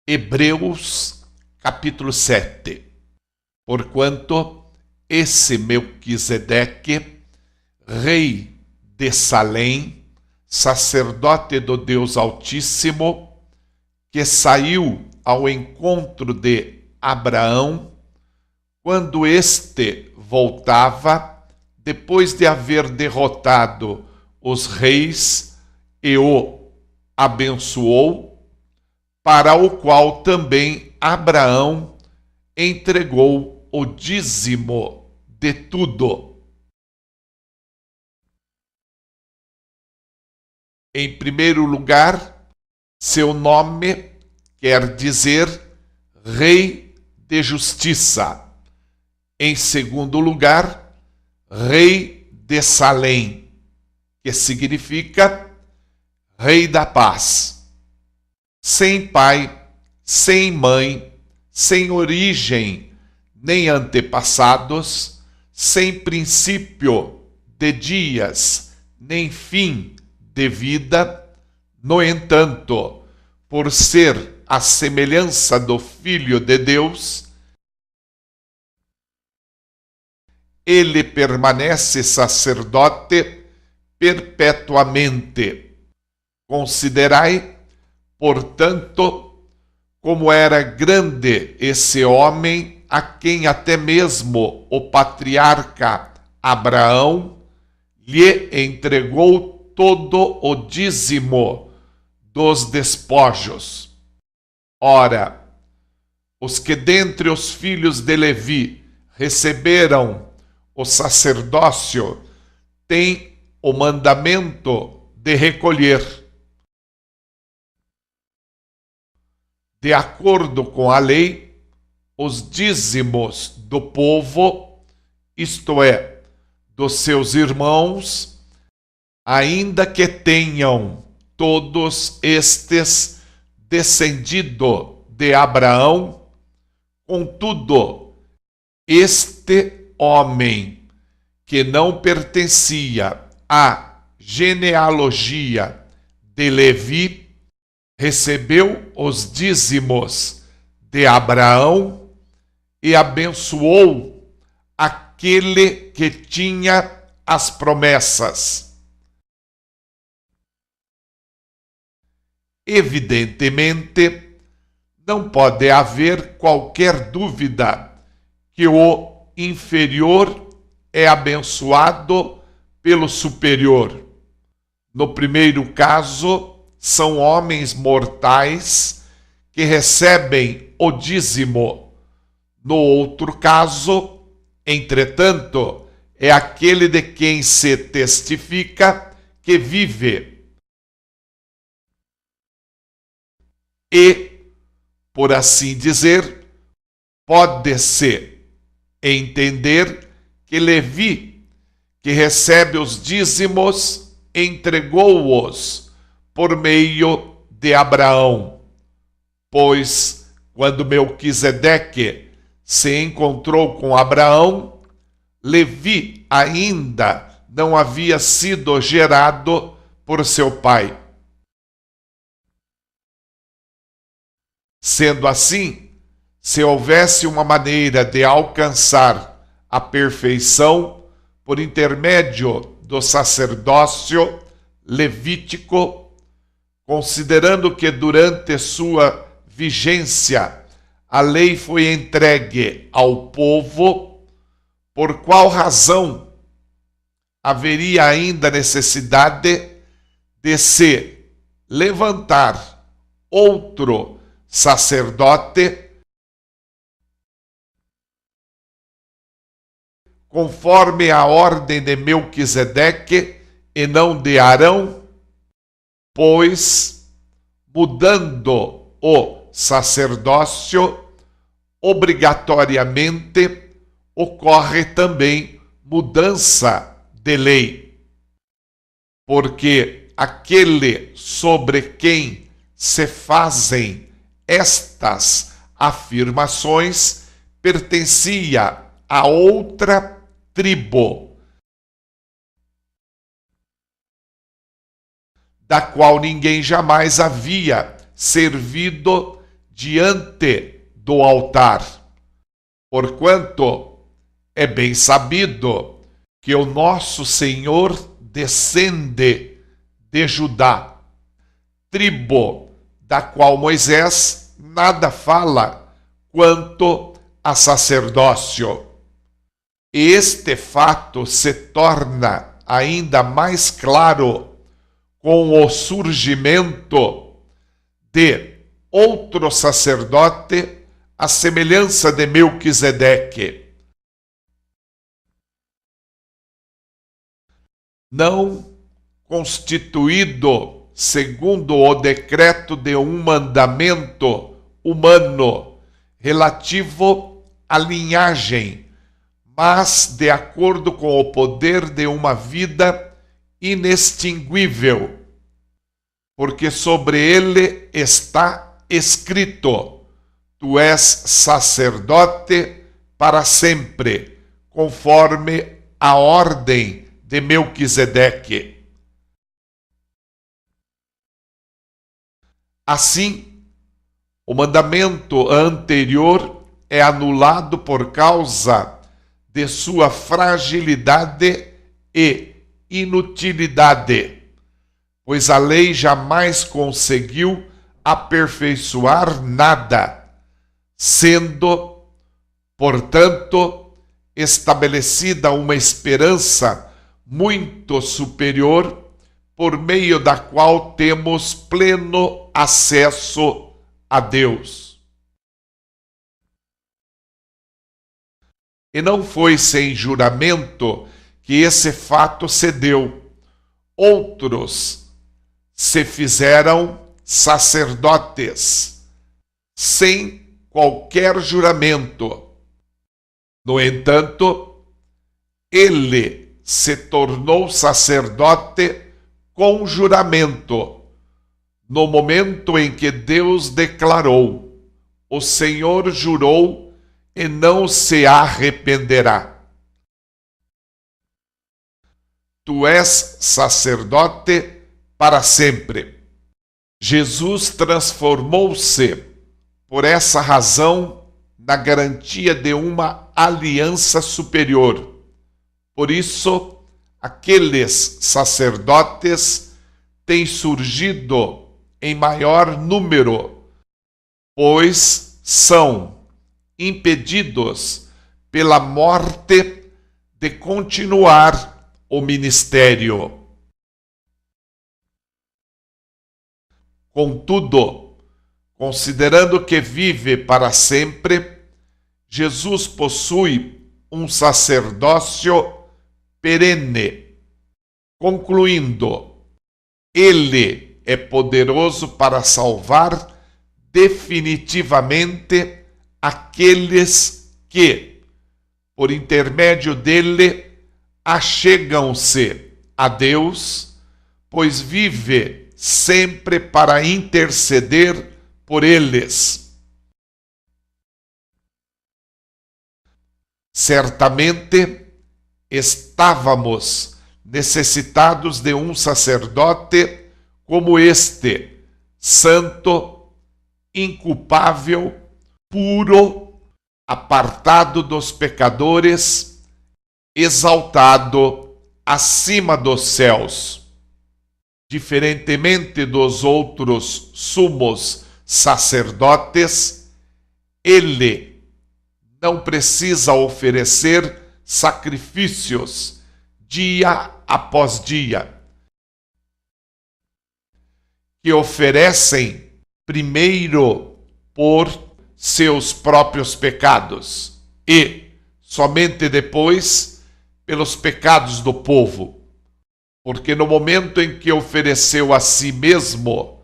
Hebreus, capítulo 7. Porquanto esse Melquisedeque, rei de Salém, sacerdote do Deus Altíssimo, que saiu ao encontro de Abraão, quando este voltava, depois de haver derrotado os reis, e o abençoou, para o qual também Abraão entregou o dízimo de tudo. Em primeiro lugar, seu nome quer dizer Rei de Justiça. Em segundo lugar, Rei de Salém, que significa Rei da Paz. Sem pai, sem mãe, sem origem, nem antepassados, sem princípio de dias, nem fim de vida. No entanto, por ser a semelhança do Filho de Deus, ele permanece sacerdote perpetuamente. Considerai, portanto, como era grande esse homem, a quem até mesmo o patriarca Abraão lhe entregou todo o dízimo dos despojos. Ora, os que dentre os filhos de Levi receberam o sacerdócio têm o mandamento de recolher, de acordo com a lei, os dízimos do povo, isto é, dos seus irmãos, ainda que tenham todos estes descendido de Abraão. Contudo, este homem que não pertencia à genealogia de Levi, recebeu os dízimos de Abraão e abençoou aquele que tinha as promessas. Evidentemente, não pode haver qualquer dúvida que o inferior é abençoado pelo superior. No primeiro caso, são homens mortais que recebem o dízimo. No outro caso, entretanto, é aquele de quem se testifica que vive. E, por assim dizer, pode-se entender que Levi, que recebe os dízimos, entregou-os por meio de Abraão, pois quando Melquisedeque se encontrou com Abraão, Levi ainda não havia sido gerado por seu pai. Sendo assim, se houvesse uma maneira de alcançar a perfeição por intermédio do sacerdócio levítico, considerando que durante sua vigência a lei foi entregue ao povo, por qual razão haveria ainda necessidade de se levantar outro sacerdote conforme a ordem de Melquisedeque e não de Arão? Pois, mudando o sacerdócio, obrigatoriamente ocorre também mudança de lei. Porque aquele sobre quem se fazem estas afirmações pertencia a outra tribo, da qual ninguém jamais havia servido diante do altar. Porquanto é bem sabido que o nosso Senhor descende de Judá, tribo da qual Moisés nada fala quanto a sacerdócio. Este fato se torna ainda mais claro com o surgimento de outro sacerdote à semelhança de Melquisedeque. Não constituído segundo o decreto de um mandamento humano relativo à linhagem, mas de acordo com o poder de uma vida inextinguível, porque sobre ele está escrito: tu és sacerdote para sempre, conforme a ordem de Melquisedeque. Assim, o mandamento anterior é anulado por causa de sua fragilidade e inutilidade, pois a lei jamais conseguiu aperfeiçoar nada, sendo, portanto, estabelecida uma esperança muito superior, por meio da qual temos pleno acesso a Deus. E não foi sem juramento que esse fato se deu. Outros se fizeram sacerdotes, sem qualquer juramento. No entanto, ele se tornou sacerdote com juramento, no momento em que Deus declarou: o Senhor jurou e não se arrependerá. Tu és sacerdote para sempre. Jesus transformou-se, por essa razão, na garantia de uma aliança superior. Por isso, aqueles sacerdotes têm surgido em maior número, pois são impedidos pela morte de continuar o ministério. Contudo, considerando que vive para sempre, Jesus possui um sacerdócio perene. Concluindo, ele é poderoso para salvar definitivamente aqueles que, por intermédio dele, achegam-se a Deus, pois vive sempre para interceder por eles. Certamente estávamos necessitados de um sacerdote como este, santo, inculpável, puro, apartado dos pecadores, exaltado acima dos céus. Diferentemente dos outros sumos sacerdotes, ele não precisa oferecer sacrifícios dia após dia, que oferecem primeiro por seus próprios pecados e somente depois pelos pecados do povo. Porque no momento em que ofereceu a si mesmo,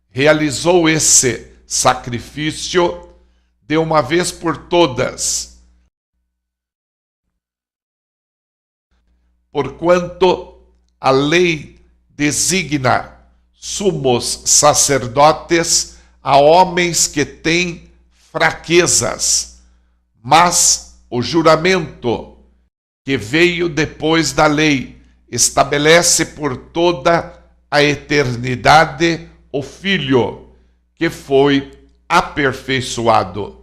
realizou esse sacrifício de uma vez por todas. Porquanto a lei designa sumos sacerdotes a homens que têm fraquezas, mas o juramento que veio depois da lei estabelece por toda a eternidade o Filho, que foi aperfeiçoado.